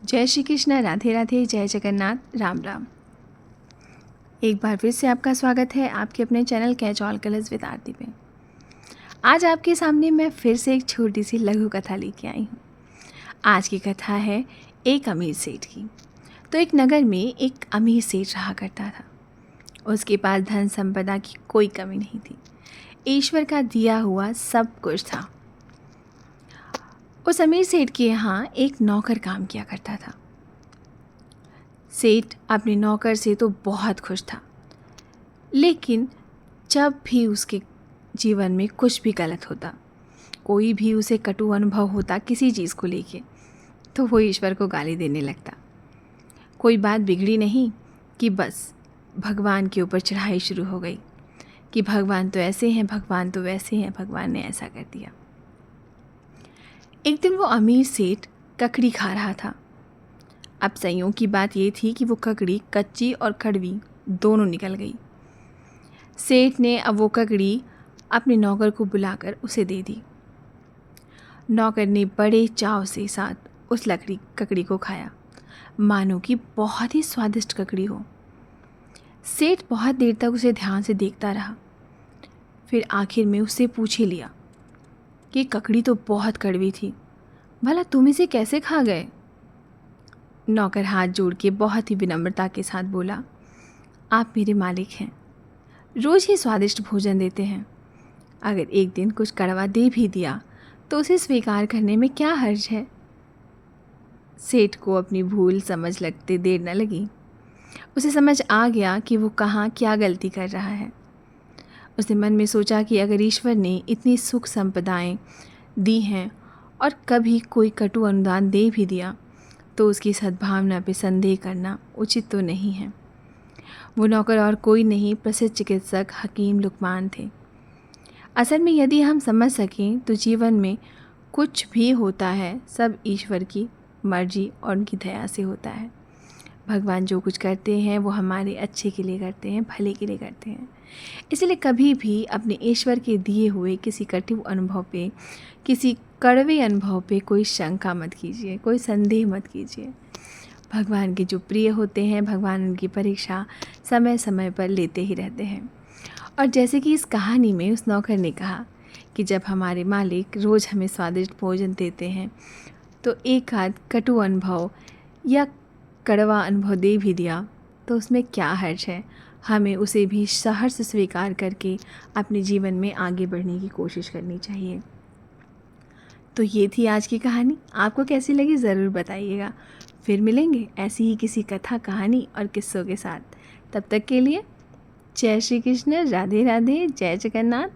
जय श्री कृष्ण, राधे राधे, जय जगन्नाथ, राम राम। एक बार फिर से आपका स्वागत है आपके अपने channel catch all colours with Aarti पे। आज आपके सामने मैं फिर से एक छोटी सी लघु कथा लेके आई हूँ। आज की कथा है एक अमीर सेठ की। तो एक नगर में एक अमीर सेठ रहा करता था। उसके पास धन संपदा की कोई कमी नहीं थी। ईश्वर का दिया हुआ सब कुछ था। उस अमीर सेठ के यहाँ एक नौकर काम किया करता था। सेठ अपने नौकर से तो बहुत खुश था, लेकिन जब भी उसके जीवन में कुछ भी गलत होता, कोई भी उसे कटु अनुभव होता किसी चीज़ को लेके, तो वो ईश्वर को गाली देने लगता। कोई बात बिगड़ी नहीं कि बस भगवान के ऊपर चढ़ाई शुरू हो गई कि भगवान तो ऐसे हैं, भगवान तो वैसे हैं, भगवान ने ऐसा कर दिया। एक दिन वो अमीर सेठ ककड़ी खा रहा था। अब संयोग की बात ये थी कि वो ककड़ी कच्ची और कड़वी दोनों निकल गई। सेठ ने अब वो ककड़ी अपने नौकर को बुलाकर उसे दे दी। नौकर ने बड़े चाव से साथ उस ककड़ी को खाया, मानो कि बहुत ही स्वादिष्ट ककड़ी हो। सेठ बहुत देर तक उसे ध्यान से देखता रहा। फिर आखिर में उससे पूछ ही लिया कि ककड़ी तो बहुत कड़वी थी, भला तुम इसे कैसे खा गए? नौकर हाथ जोड़ के बहुत ही विनम्रता के साथ बोला, आप मेरे मालिक हैं, रोज़ ही स्वादिष्ट भोजन देते हैं। अगर एक दिन कुछ कड़वा दे भी दिया तो उसे स्वीकार करने में क्या हर्ज है? सेठ को अपनी भूल समझ लगते देर न लगी। उसे समझ आ गया कि वो कहाँ क्या गलती कर रहा है। उसने मन में सोचा कि अगर ईश्वर ने इतनी सुख संपदाएं दी हैं और कभी कोई कटु अनुदान दे भी दिया तो उसकी सद्भावना पे संदेह करना उचित तो नहीं है। वो नौकर और कोई नहीं, प्रसिद्ध चिकित्सक हकीम लुकमान थे। असल में यदि हम समझ सकें तो जीवन में कुछ भी होता है सब ईश्वर की मर्जी और उनकी दया से होता है। भगवान जो कुछ करते हैं वो हमारे अच्छे के लिए करते हैं, भले के लिए करते हैं। इसलिए कभी भी अपने ईश्वर के दिए हुए किसी कटु अनुभव पे, किसी कड़वे अनुभव पे कोई शंका मत कीजिए, कोई संदेह मत कीजिए। भगवान के जो प्रिय होते हैं, भगवान उनकी परीक्षा समय समय पर लेते ही रहते हैं। और जैसे कि इस कहानी में उस नौकर ने कहा कि जब हमारे मालिक रोज़ हमें स्वादिष्ट भोजन देते हैं तो एक आध कटु अनुभव या कड़वा अनुभव दे भी दिया तो उसमें क्या हर्ज है। हमें उसे भी सहर्ष स्वीकार करके अपने जीवन में आगे बढ़ने की कोशिश करनी चाहिए। तो ये थी आज की कहानी। आपको कैसी लगी ज़रूर बताइएगा। फिर मिलेंगे ऐसी ही किसी कथा, कहानी और किस्सों के साथ। तब तक के लिए जय श्री कृष्ण, राधे राधे, जय जगन्नाथ।